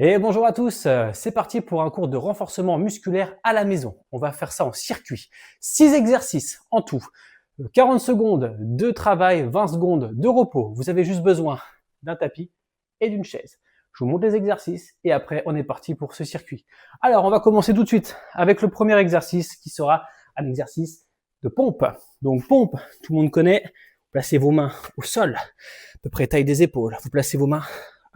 Et bonjour à tous, c'est parti pour un cours de renforcement musculaire à la maison. On va faire ça en circuit. 6 exercices en tout. 40 secondes de travail, 20 secondes de repos. Vous avez juste besoin d'un tapis et d'une chaise. Je vous montre les exercices et après on est parti pour ce circuit. Alors on va commencer tout de suite avec le premier exercice qui sera un exercice de pompe. Donc pompe, tout le monde connaît. Placez vos mains au sol, à peu près taille des épaules. Vous placez vos mains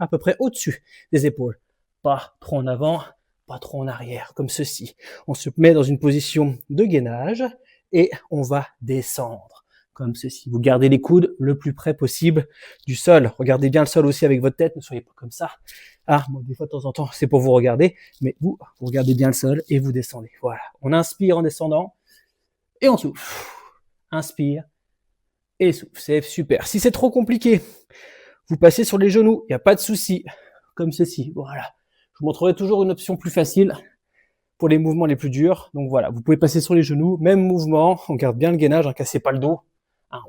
à peu près au-dessus des épaules. Pas trop en avant, pas trop en arrière, comme ceci. On se met dans une position de gainage et on va descendre, comme ceci. Vous gardez les coudes le plus près possible du sol. Regardez bien le sol aussi avec votre tête, ne soyez pas comme ça. Ah, bon, des fois de temps en temps, c'est pour vous regarder, mais vous regardez bien le sol et vous descendez. Voilà. On inspire en descendant et on souffle. Inspire et souffle. C'est super. Si c'est trop compliqué, vous passez sur les genoux, il n'y a pas de souci, comme ceci. Voilà. Je vous montrerai toujours une option plus facile pour les mouvements les plus durs. Donc voilà, vous pouvez passer sur les genoux, même mouvement, on garde bien le gainage, ne cassez pas le dos,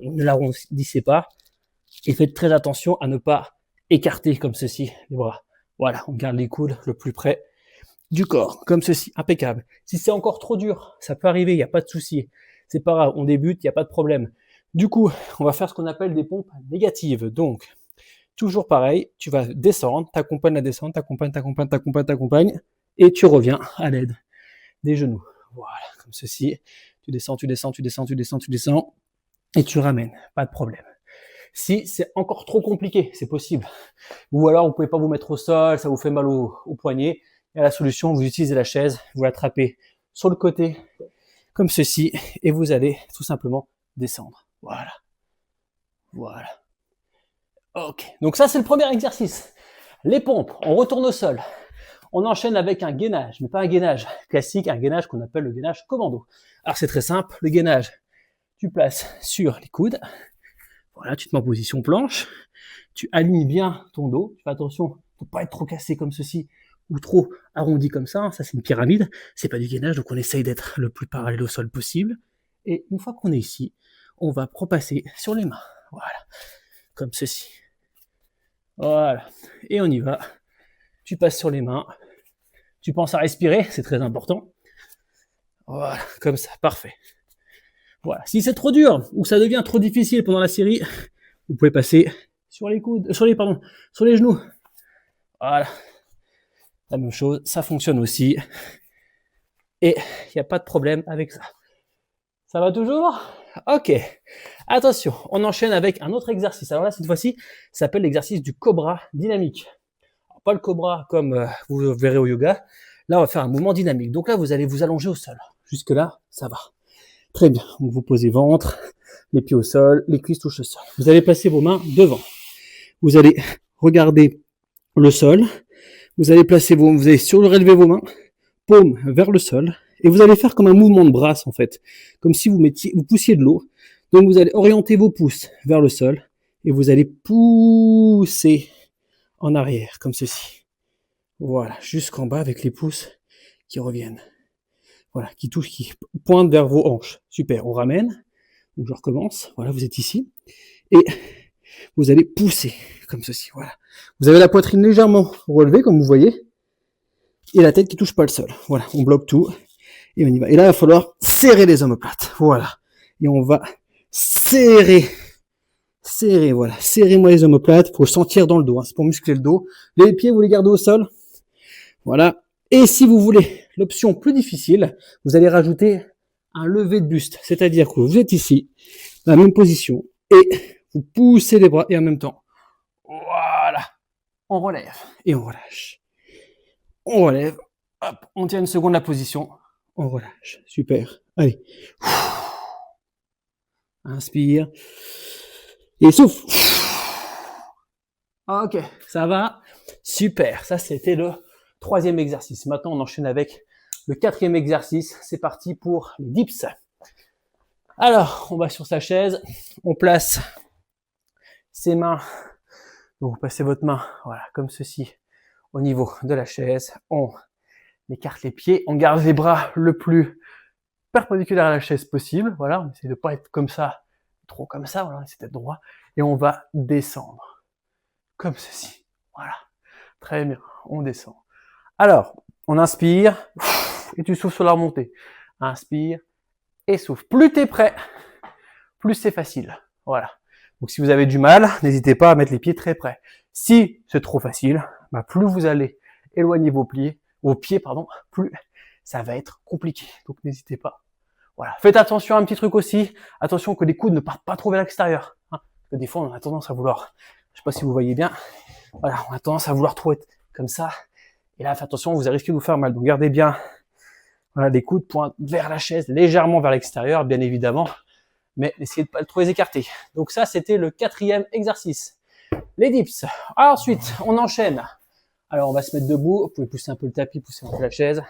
ne l'arrondissez pas, et faites très attention à ne pas écarter comme ceci les bras. Voilà, on garde les coudes le plus près du corps, comme ceci, impeccable. Si c'est encore trop dur, ça peut arriver, il n'y a pas de souci. C'est pas grave, on débute, il n'y a pas de problème. Du coup, on va faire ce qu'on appelle des pompes négatives. Donc, toujours pareil, tu vas descendre, t'accompagnes la descente, t'accompagnes, et tu reviens à l'aide des genoux. Voilà, comme ceci. Tu descends, et tu ramènes, pas de problème. Si c'est encore trop compliqué, c'est possible. Ou alors, vous pouvez pas vous mettre au sol, ça vous fait mal au poignet. Il y a la solution, vous utilisez la chaise, vous l'attrapez sur le côté, comme ceci, et vous allez tout simplement descendre. Voilà. Voilà. Ok, donc ça c'est le premier exercice. Les pompes, on retourne au sol. On enchaîne avec un gainage, mais pas un gainage classique, un gainage qu'on appelle le gainage commando. Alors c'est très simple, le gainage, tu places sur les coudes. Voilà, tu te mets en position planche. Tu alignes bien ton dos. Tu fais attention de ne pas être trop cassé comme ceci ou trop arrondi comme ça. Ça c'est une pyramide, c'est pas du gainage, donc on essaye d'être le plus parallèle au sol possible. Et une fois qu'on est ici, on va repasser sur les mains. Voilà, comme ceci. Voilà, et on y va. Tu passes sur les mains. Tu penses à respirer, c'est très important. Voilà, comme ça, parfait. Voilà. Si c'est trop dur ou que ça devient trop difficile pendant la série, vous pouvez passer sur les coudes, sur les genoux. Voilà. La même chose, ça fonctionne aussi. Et il n'y a pas de problème avec ça. Ça va toujours? Ok. Attention, on enchaîne avec un autre exercice. Alors là, cette fois-ci, ça s'appelle l'exercice du cobra dynamique. Alors, pas le cobra comme vous verrez au yoga. Là, on va faire un mouvement dynamique. Donc là, vous allez vous allonger au sol. Jusque là, ça va. Très bien. Donc vous posez ventre, les pieds au sol, les cuisses touchent le sol. Vous allez placer vos mains devant. Vous allez regarder le sol. Vous allez surélever vos mains, paume vers le sol, et vous allez faire comme un mouvement de brasse en fait, comme si vous poussiez de l'eau. Donc vous allez orienter vos pouces vers le sol et vous allez pousser en arrière comme ceci. Voilà, jusqu'en bas avec les pouces qui reviennent. Voilà, qui pointent vers vos hanches. Super, on ramène. Donc je recommence. Voilà, vous êtes ici. Et vous allez pousser comme ceci. Voilà. Vous avez la poitrine légèrement relevée, comme vous voyez. Et la tête qui touche pas le sol. Voilà, on bloque tout. Et on y va. Et là, il va falloir serrer les omoplates. Voilà. Et on va serrer. Serrer, voilà. Serrez-moi les omoplates. Faut sentir dans le dos. Hein. C'est pour muscler le dos. Les pieds, vous les gardez au sol. Voilà. Et si vous voulez l'option plus difficile, vous allez rajouter un lever de buste. C'est-à-dire que vous êtes ici, dans la même position, et vous poussez les bras, et en même temps, voilà, on relève, et on relâche. On relève, hop, on tient une seconde la position, on relâche. Super. Allez. Inspire. Et souffle. Ok, ça va. Super. Ça, c'était le troisième exercice. Maintenant, on enchaîne avec le quatrième exercice. C'est parti pour les dips. Alors, on va sur sa chaise. On place ses mains. Donc, vous passez votre main, voilà, comme ceci, au niveau de la chaise. On écarte les pieds. On garde les bras le plus perpendiculaire à la chaise possible. Voilà, on essaie de pas être comme ça, trop comme ça. Voilà, on essaie d'être droit. Et on va descendre. Comme ceci. Voilà. Très bien. On descend. Alors, on inspire et tu souffles sur la remontée. Inspire et souffle. Plus tu es prêt, plus c'est facile. Voilà. Donc si vous avez du mal, n'hésitez pas à mettre les pieds très près. Si c'est trop facile, bah, plus vous allez éloigner vos pieds, plus ça va être compliqué. Donc n'hésitez pas. Voilà. Faites attention à un petit truc aussi. Attention que les coudes ne partent pas trop vers l'extérieur. Hein. Parce que des fois, on a tendance à vouloir, je sais pas si vous voyez bien, voilà, on a tendance à vouloir trop être comme ça. Et là, faites attention, vous risquez de vous faire mal. Donc gardez bien, voilà, les coudes pointent vers la chaise, légèrement vers l'extérieur, bien évidemment. Mais essayez de pas trop les écarter. Donc ça, c'était le 4e exercice. Les dips. Ensuite, on enchaîne. Alors, on va se mettre debout. Vous pouvez pousser un peu le tapis, pousser un peu la chaise.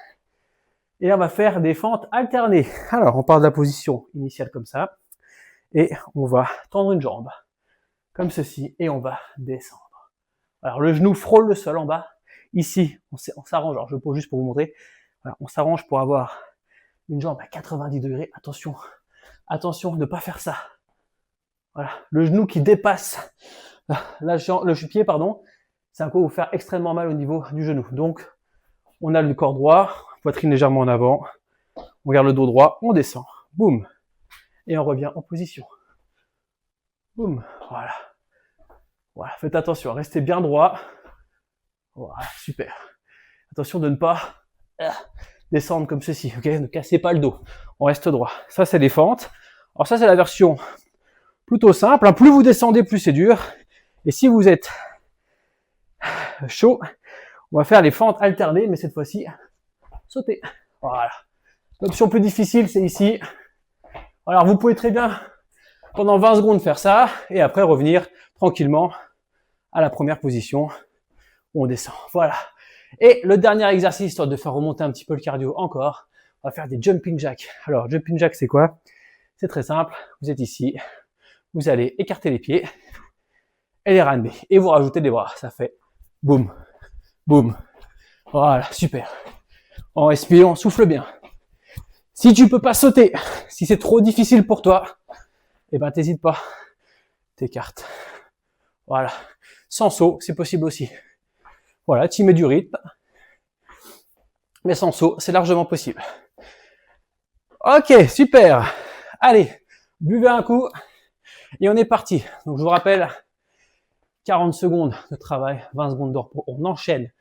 Et on va faire des fentes alternées. Alors, on part de la position initiale comme ça. Et on va tendre une jambe. Comme ceci. Et on va descendre. Alors, le genou frôle le sol en bas. Ici, on s'arrange. Alors, je pose juste pour vous montrer. Voilà, on s'arrange pour avoir une jambe à 90 degrés. Attention. Attention de ne pas faire ça. Voilà, le genou qui dépasse le pied, ça va vous faire extrêmement mal au niveau du genou. Donc, on a le corps droit, poitrine légèrement en avant, on garde le dos droit, on descend, boum, et on revient en position. Boum, voilà. Voilà, faites attention, restez bien droit. Voilà, super. Attention de ne pas descendre comme ceci, ok? Ne cassez pas le dos. On reste droit. Ça, c'est les fentes. Alors ça, c'est la version plutôt simple. Plus vous descendez, plus c'est dur. Et si vous êtes chaud, on va faire les fentes alternées, mais cette fois-ci, sauter. Voilà. L'option plus difficile, c'est ici. Alors, vous pouvez très bien, pendant 20 secondes, faire ça, et après revenir tranquillement à la première position où on descend. Voilà. Et le dernier exercice, histoire de faire remonter un petit peu le cardio encore, on va faire des jumping jacks. Alors, jumping jack, c'est quoi? C'est très simple. Vous êtes ici. Vous allez écarter les pieds et les ramener. Et vous rajoutez des bras. Ça fait boum, boum. Voilà, super. On respire, on souffle bien. Si tu peux pas sauter, si c'est trop difficile pour toi, eh ben, t'hésites pas. T'écartes. Voilà. Sans saut, c'est possible aussi. Voilà, tu mets du rythme. Mais sans saut, c'est largement possible. Ok, super. Allez, buvez un coup. Et on est parti. Donc, je vous rappelle, 40 secondes de travail, 20 secondes de repos. On enchaîne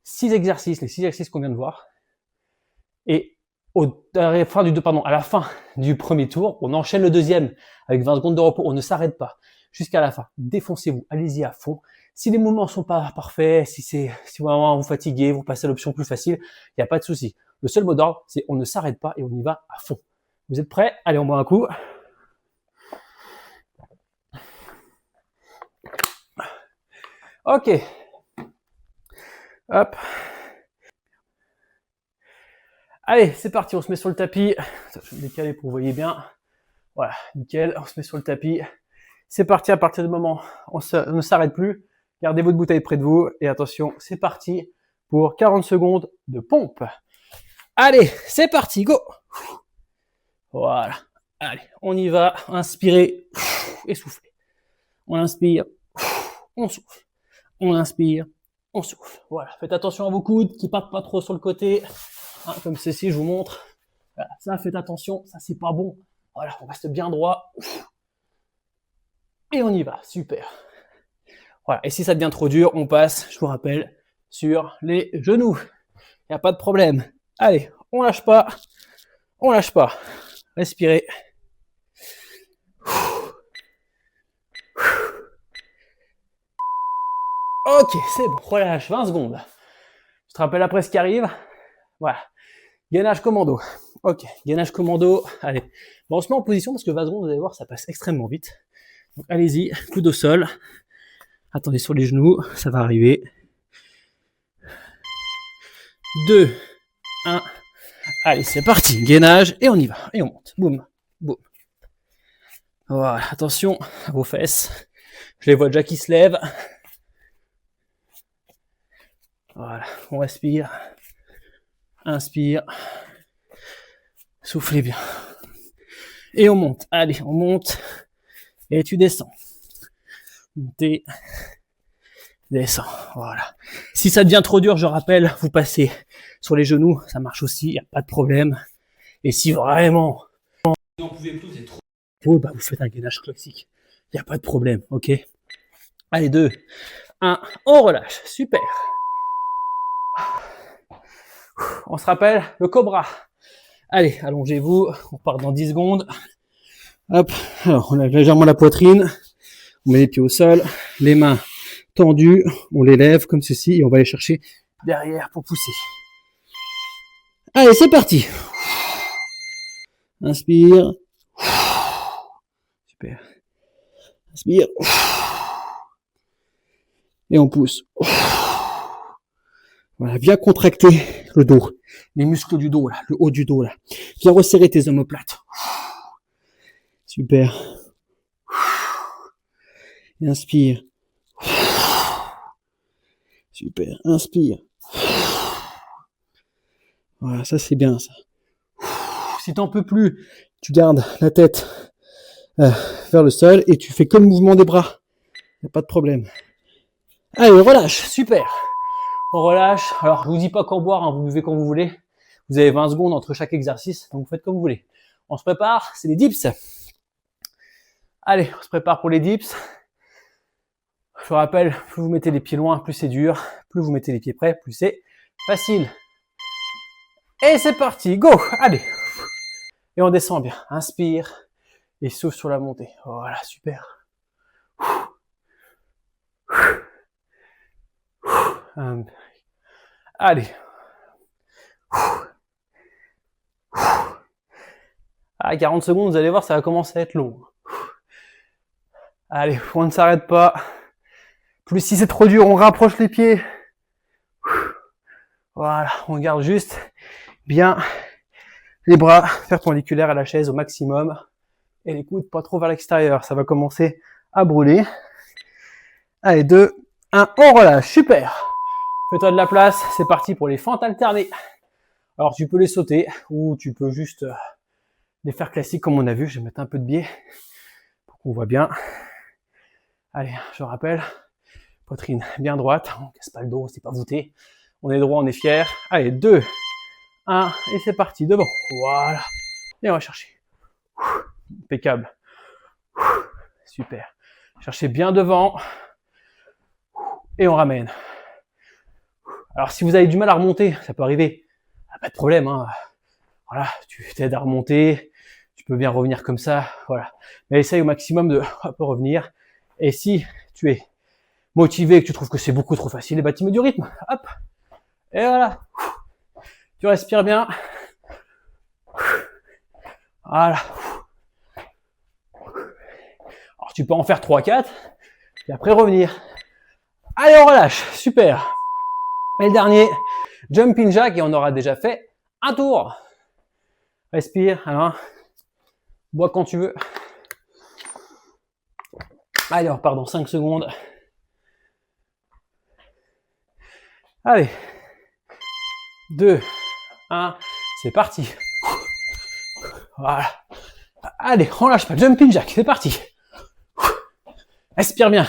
6 exercices, les 6 exercices qu'on vient de voir. Et à la fin du premier tour, on enchaîne le deuxième avec 20 secondes de repos. On ne s'arrête pas jusqu'à la fin. Défoncez-vous, allez-y à fond. Si les mouvements sont pas parfaits, si vraiment vous fatiguez, vous passez à l'option plus facile, il n'y a pas de souci. Le seul mot d'ordre, c'est on ne s'arrête pas et on y va à fond. Vous êtes prêts? Allez, on boit un coup. Ok. Hop. Allez, c'est parti, on se met sur le tapis. Je vais me décaler pour que vous voyez bien. Voilà, nickel, on se met sur le tapis. C'est parti, à partir du moment où on ne s'arrête plus. Gardez votre bouteille près de vous. Et attention, c'est parti pour 40 secondes de pompe. Allez, c'est parti, go! Voilà. Allez, on y va. Inspirez et soufflez. On inspire, on souffle. On inspire, on souffle. Voilà, faites attention à vos coudes qui partent pas trop sur le côté. Hein, comme ceci, je vous montre. Voilà, ça, faites attention, ça c'est pas bon. Voilà, on reste bien droit. Et on y va, super. Voilà, et si ça devient trop dur, on passe, je vous rappelle, sur les genoux. Il n'y a pas de problème. Allez, on lâche pas. On lâche pas. Respirez. Ok, c'est bon, relâche, 20 secondes. Je te rappelle après ce qui arrive. Voilà. Gainage commando. Ok, gainage commando. Allez. Bon, on se met en position parce que 20 secondes, vous allez voir, ça passe extrêmement vite. Donc allez-y, coude au sol. Attendez sur les genoux, ça va arriver. 2, 1. Allez, c'est parti. Gainage et on y va. Et on monte. Boum, boum. Voilà, attention à vos fesses. Je les vois déjà qui se lèvent. Voilà, on respire. Inspire. Soufflez bien. Et on monte. Allez, on monte. Et tu descends. Montez. descend. Voilà. Si ça devient trop dur, je rappelle, vous passez sur les genoux, ça marche aussi, il n'y a pas de problème. Et si vraiment vous n'en pouvez plus, vous êtes trop haut, bah vous faites un gainage classique. Il n'y a pas de problème, ok? Allez, 2, 1, on relâche, super. On se rappelle le cobra. Allez, allongez-vous, on part dans 10 secondes. Hop, alors on lève légèrement la poitrine, on met les pieds au sol, les mains tendues, on les lève comme ceci et on va les chercher derrière pour pousser. Allez, c'est parti. Inspire. Super. Inspire. Et on pousse. Voilà, viens contracter le dos, les muscles du dos, là, le haut du dos, là. Viens resserrer tes omoplates. Super. Et inspire. Super. Inspire. Voilà, ça c'est bien, ça. Si t'en peux plus, tu gardes la tête vers le sol et tu fais comme le mouvement des bras. Il n'y a pas de problème. Allez, relâche. Super. On relâche. Alors, je vous dis pas quand boire, hein, vous buvez quand vous voulez. Vous avez 20 secondes entre chaque exercice, donc vous faites comme vous voulez. On se prépare, c'est les dips. Allez, on se prépare pour les dips. Je vous rappelle, plus vous mettez les pieds loin, plus c'est dur. Plus vous mettez les pieds près, plus c'est facile. Et c'est parti, go. Allez. Et on descend bien. Inspire et souffle sur la montée. Voilà, super. Allez. À 40 secondes, vous allez voir, ça va commencer à être long. Allez, on ne s'arrête pas. Plus si c'est trop dur, on rapproche les pieds. Voilà, on garde juste bien les bras perpendiculaires à la chaise au maximum. Et les coudes pas trop vers l'extérieur. Ça va commencer à brûler. Allez, 2, 1, on relâche. Super. Fais-toi de la place. C'est parti pour les fentes alternées. Alors, tu peux les sauter ou tu peux juste les faire classiques comme on a vu. Je vais mettre un peu de biais pour qu'on voit bien. Allez, je rappelle. Poitrine bien droite. On casse pas le dos, c'est pas voûté. On est droit, on est fier. Allez, 2, 1, et c'est parti. Devant. Voilà. Et on va chercher. Impeccable. Super. Cherchez bien devant. Et on ramène. Alors, si vous avez du mal à remonter, ça peut arriver. Pas de problème, hein. Voilà, tu t'aides à remonter. Tu peux bien revenir comme ça. Voilà. Mais essaye au maximum de revenir. Et si tu es motivé et que tu trouves que c'est beaucoup trop facile, et bah tu mets du rythme. Hop. Et voilà. Tu respires bien. Voilà. Alors tu peux en faire 3-4 et après revenir. Allez, on relâche. Super. Et le dernier, jumping jack, et on aura déjà fait un tour. Respire. Alors, bois quand tu veux. Allez, on repart dans 5 secondes. Allez. 2, 1, c'est parti. Voilà. Allez, on lâche pas. Jumping jack, c'est parti. Respire bien.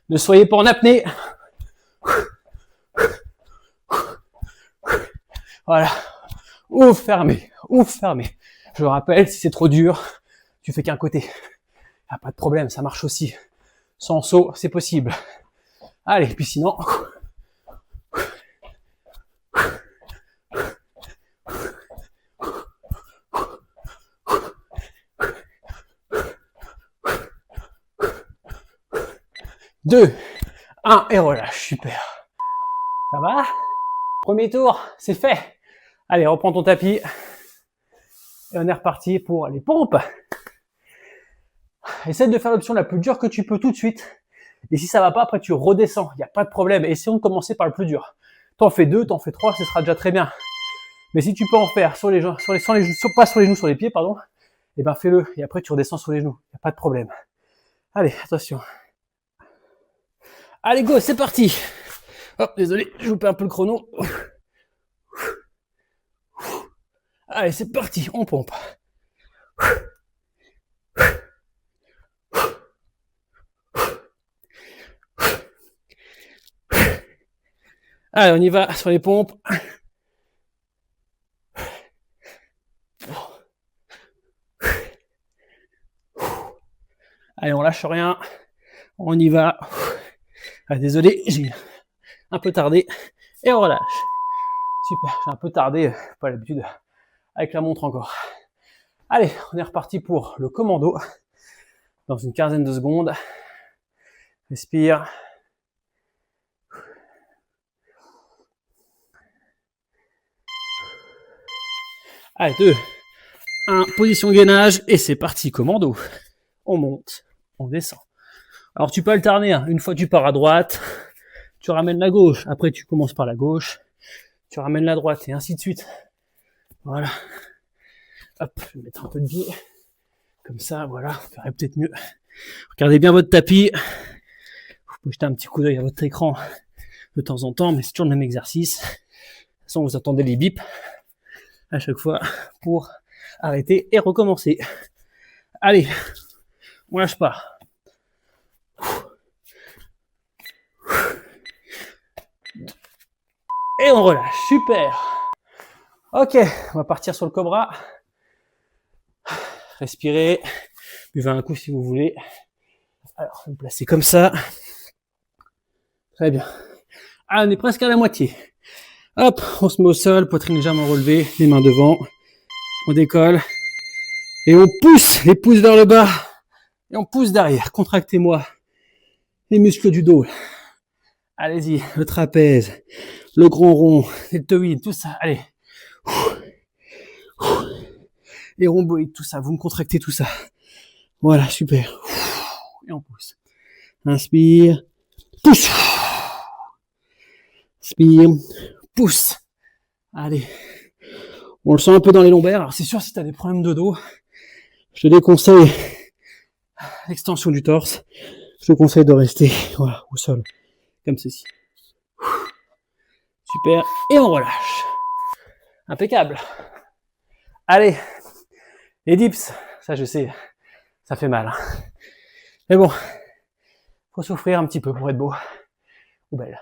Ne soyez pas en apnée. Voilà. Ouvre, fermez. Ouvre, fermez. Je rappelle, si c'est trop dur, tu fais qu'un côté. Y a pas de problème, ça marche aussi. Sans saut, c'est possible. Allez, puis sinon... Deux, 1, et relâche, super. Ça va? Premier tour, c'est fait. Allez, reprends ton tapis. Et on est reparti pour les pompes. Essaye de faire l'option la plus dure que tu peux tout de suite. Et si ça va pas, après tu redescends. Il n'y a pas de problème. Essayons de commencer par le plus dur. T'en fais 2, t'en fais 3, ce sera déjà très bien. Mais si tu peux en faire sur les genoux, pas sur les genoux, sur les pieds, pardon, et ben fais-le. Et après tu redescends sur les genoux. Il n'y a pas de problème. Allez, attention. Allez, go, c'est parti. Hop, désolé, je vous perds un peu le chrono. Allez, c'est parti, on pompe. Allez, on y va sur les pompes. Allez, on lâche rien. On y va. Ah, désolé, j'ai un peu tardé. Et on relâche. Super, j'ai un peu tardé, pas l'habitude avec la montre encore. Allez, on est reparti pour le commando. Dans une quinzaine de secondes. Respire. Allez, 2, 1, position gainage, et c'est parti, commando. On monte, on descend. Alors tu peux alterner, hein. Une fois tu pars à droite, tu ramènes la gauche, après tu commences par la gauche, tu ramènes la droite, et ainsi de suite. Voilà. Hop, je vais mettre un peu de biais. Comme ça, voilà, ça ferait peut-être mieux. Regardez bien votre tapis. Vous pouvez jeter un petit coup d'œil à votre écran de temps en temps, mais c'est toujours le même exercice. De toute façon, vous attendez les bips à chaque fois pour arrêter et recommencer. Allez, on lâche pas. Et on relâche, super. Ok, on va partir sur le cobra. Respirez, buvez un coup si vous voulez. Alors, vous placez comme ça. Très bien. Ah, on est presque à la moitié. Hop, on se met au sol, poitrine légèrement relevée, les mains devant. On décolle. Et on pousse les pouces vers le bas. Et on pousse derrière. Contractez-moi les muscles du dos. Allez-y, le trapèze, le grand rond, les deltoïdes, tout ça. Allez. Les rhomboïdes, tout ça. Vous me contractez tout ça. Voilà, super. Et on pousse. Inspire. Pousse. Inspire. Pousse. Allez. On le sent un peu dans les lombaires. Alors c'est sûr, si tu as des problèmes de dos, je te déconseille l'extension du torse. Je te conseille de rester voilà, au sol, comme ceci. Super. Et on relâche. Impeccable. Allez. Les dips, ça je sais, ça fait mal. Mais bon, faut souffrir un petit peu pour être beau ou belle.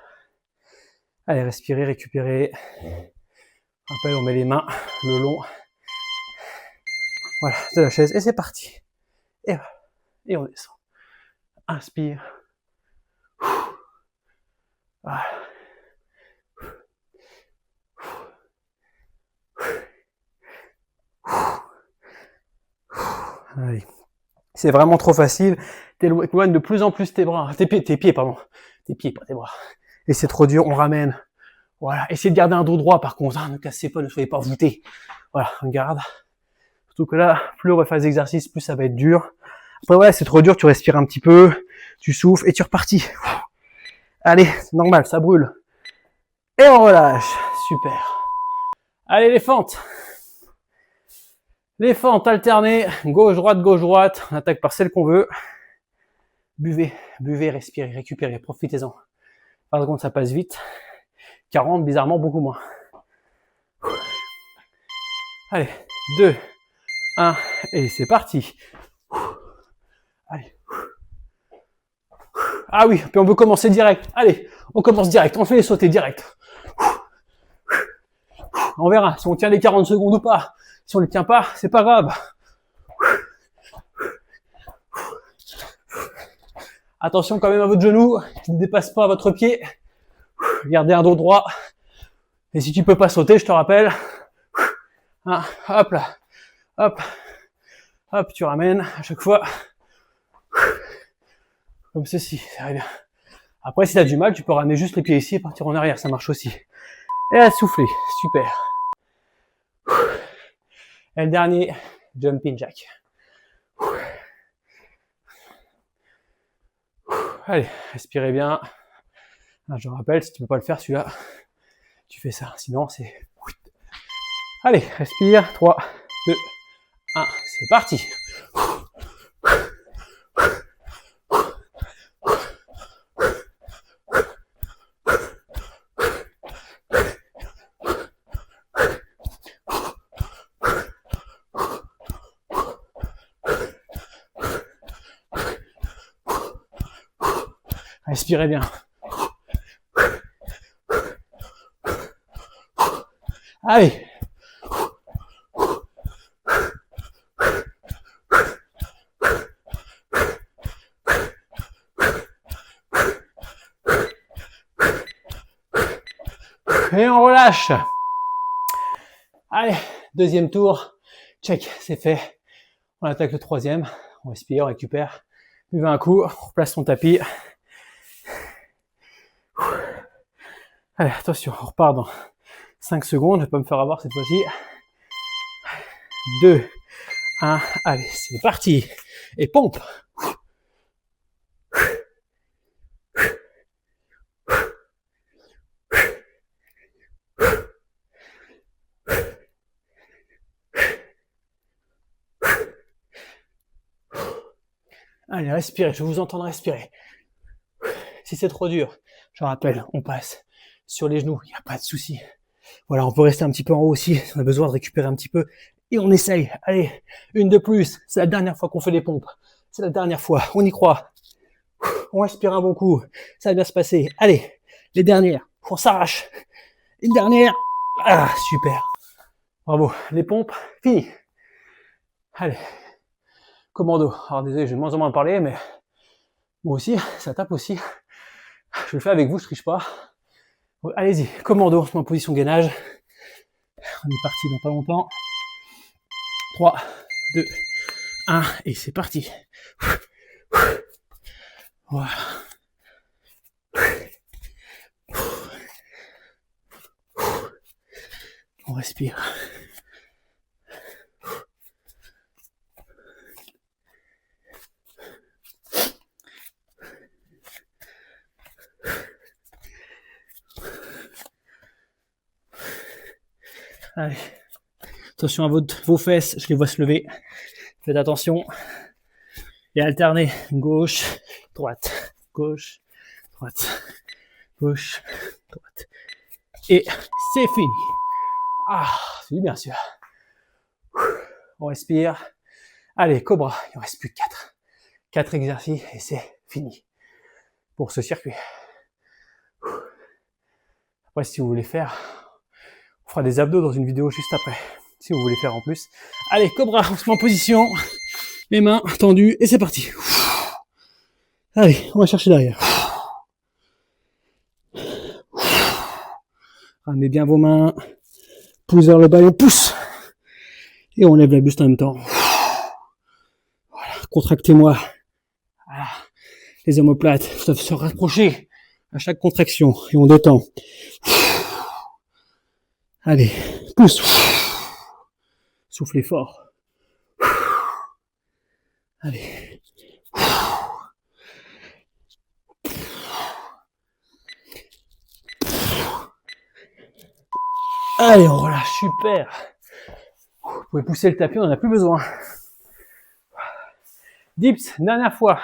Allez, respirez, récupérez. Rappel, on met les mains le long. Voilà, de la chaise. Et c'est parti. Et voilà. Et on descend. Inspire. Voilà. Allez. C'est vraiment trop facile. T'éloignes de plus en plus tes bras. Tes pieds, pardon. Tes pieds, pas tes bras. Et c'est trop dur, on ramène. Voilà. Essayez de garder un dos droit par contre. Hein. Ne cassez pas, ne soyez pas voûtés. Voilà, on garde. Surtout que là, plus on va faire des exercices, plus ça va être dur. Après, ouais, c'est trop dur, tu respires un petit peu, tu souffles et tu repartis. Allez, c'est normal, ça brûle. Et on relâche. Super. Allez, les fentes. Les fentes alternées, gauche-droite, on attaque par celle qu'on veut. Buvez, respirez, récupérez, profitez-en. 20 secondes, ça passe vite. 40, bizarrement, beaucoup moins. Allez, 2, 1, et c'est parti. Allez. Ah oui, puis on peut commencer direct. Allez, on commence direct, on fait les sauter direct. On verra si on tient les 40 secondes ou pas. Si on ne les tient pas, c'est pas grave. Attention quand même à votre genou, qui ne dépasse pas votre pied. Gardez un dos droit. Et si tu peux pas sauter, je te rappelle. Hop là. Hop. Hop, tu ramènes à chaque fois. Comme ceci, ça va bien. Après, si tu as du mal, tu peux ramener juste les pieds ici et partir en arrière, ça marche aussi. Et à souffler, super. Et le dernier, jumping jack. Allez, respirez bien. Je rappelle, si tu ne peux pas le faire celui-là, tu fais ça. Sinon, c'est... Allez, respire. 3, 2, 1, c'est parti. Respirez bien. Allez. Et on relâche. Allez, deuxième tour. Check, c'est fait. On attaque le troisième. On respire, on récupère. Buvez un coup, on replace son tapis. Allez, attention, on repart dans 5 secondes. Je vais pas me faire avoir cette fois-ci. 2, 1, allez, c'est parti. Et pompe. Allez, respirez, je vous entends respirer. Si c'est trop dur, je rappelle, on passe sur les genoux, il n'y a pas de souci. Voilà, on peut rester un petit peu en haut aussi, si on a besoin de récupérer un petit peu. Et on essaye. Allez, une de plus. C'est la dernière fois qu'on fait les pompes. C'est la dernière fois, on y croit. On respire un bon coup, ça va bien se passer. Allez, les dernières, on s'arrache. Une dernière. Ah, super. Bravo, les pompes, fini. Allez. Commando. Alors désolé, j'ai de moins en moins parlé, mais moi aussi, ça tape aussi. Je le fais avec vous, je triche pas. Allez-y, commando, on se met en position gainage. On est parti dans pas longtemps. 3, 2, 1, et c'est parti. Voilà. On respire. Allez. Attention à vos fesses, je les vois se lever. Faites attention. Et alternez. Gauche, droite, gauche, droite, gauche, droite. Et c'est fini. Ah, c'est bien sûr. On respire. Allez, cobra. Il ne reste plus que 4. 4 exercices et c'est fini pour ce circuit. Après, si vous voulez faire, on fera des abdos dans une vidéo juste après. Si vous voulez faire en plus. Allez, cobra, on se met en position. Les mains tendues et c'est parti. Allez, on va chercher derrière. Ramenez bien vos mains. Pousse vers le bas et on pousse. Et on lève la buste en même temps. Voilà, contractez-moi. Voilà. Les omoplates doivent se rapprocher à chaque contraction et on détend. Allez, pousse. Soufflez fort. Allez. Allez, on relâche, super. Vous pouvez pousser le tapis, on n'en a plus besoin. Dips, dernière fois.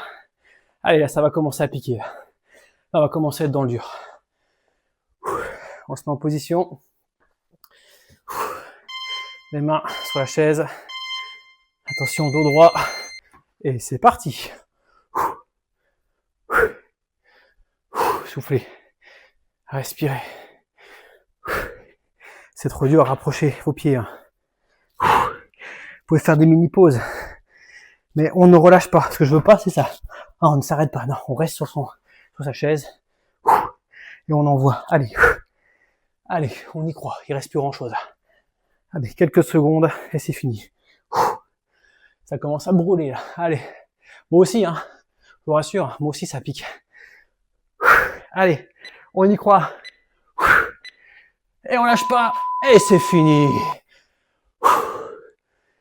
Allez, là, ça va commencer à piquer. Là, on va commencer à être dans le dur. On se met en position. Les mains sur la chaise. Attention, dos droit. Et c'est parti. Soufflez. Respirez. C'est trop dur à rapprocher vos pieds. Vous pouvez faire des mini-pauses. Mais on ne relâche pas. Ce que je veux pas, c'est ça. Ah, on ne s'arrête pas. Non, on reste sur sa chaise. Et on envoie. Allez. Allez, on y croit. Il reste plus grand chose. Allez, quelques secondes et c'est fini. Ça commence à brûler là. Allez. Moi aussi, hein. Je vous rassure, moi aussi ça pique. Allez, on y croit. Et on lâche pas. Et c'est fini.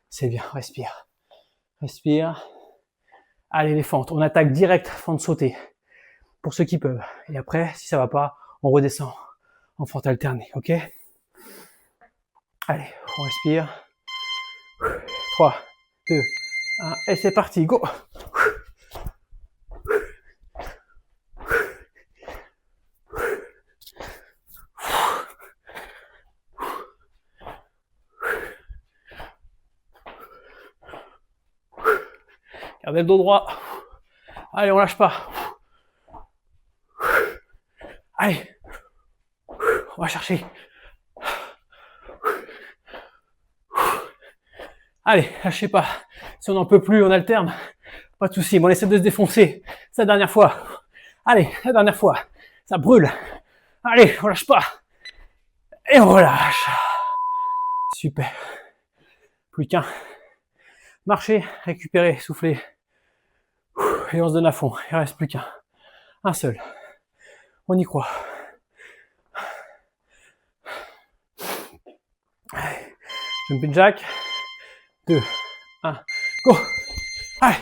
C'est bien, respire. Respire. Allez les fentes, on attaque direct, fente sautée. Pour ceux qui peuvent. Et après, si ça va pas, on redescend en fente alternée, ok? Allez, on respire. 3, 2, 1, et c'est parti, go! Gardez le dos droit. Allez, on lâche pas. Allez, on va chercher. Allez, lâchez pas. Si on n'en peut plus, on alterne. Pas de souci. Bon, on essaie de se défoncer. C'est la dernière fois. Allez, la dernière fois. Ça brûle. Allez, on lâche pas. Et on relâche. Super. Plus qu'un. Marchez, récupérez, soufflez. Et on se donne à fond. Il reste plus qu'un. Un seul. On y croit. Allez. Jumping jack. 2, 1, go. Allez.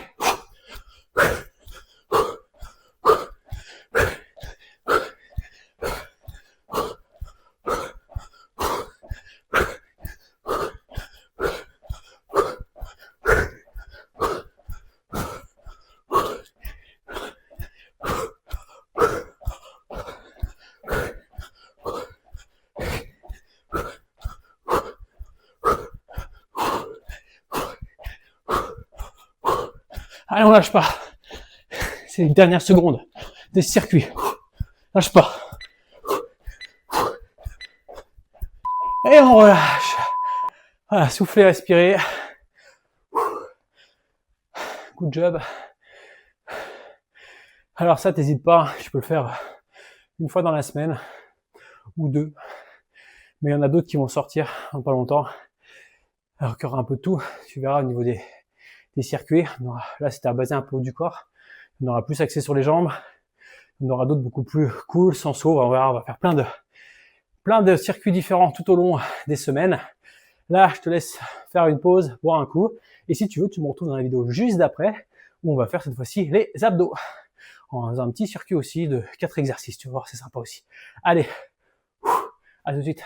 Allez, on lâche pas. C'est les dernières secondes des circuits. Lâche pas. Et on relâche. Voilà, soufflez, respirez. Good job. Alors ça, t'hésites pas, je peux le faire une fois dans la semaine ou deux. Mais il y en a d'autres qui vont sortir dans pas longtemps. Alors qu'il y aura un peu de tout. Tu verras au niveau des circuits. Là, c'était à baser un peu haut du corps. On aura plus axé sur les jambes. On aura d'autres beaucoup plus cool, sans saut. On va faire plein de circuits différents tout au long des semaines. Là, je te laisse faire une pause, boire un coup. Et si tu veux, tu me retrouves dans la vidéo juste d'après, où on va faire cette fois-ci les abdos. En faisant un petit circuit aussi de 4 exercices. Tu vas voir, c'est sympa aussi. Allez, à tout de suite.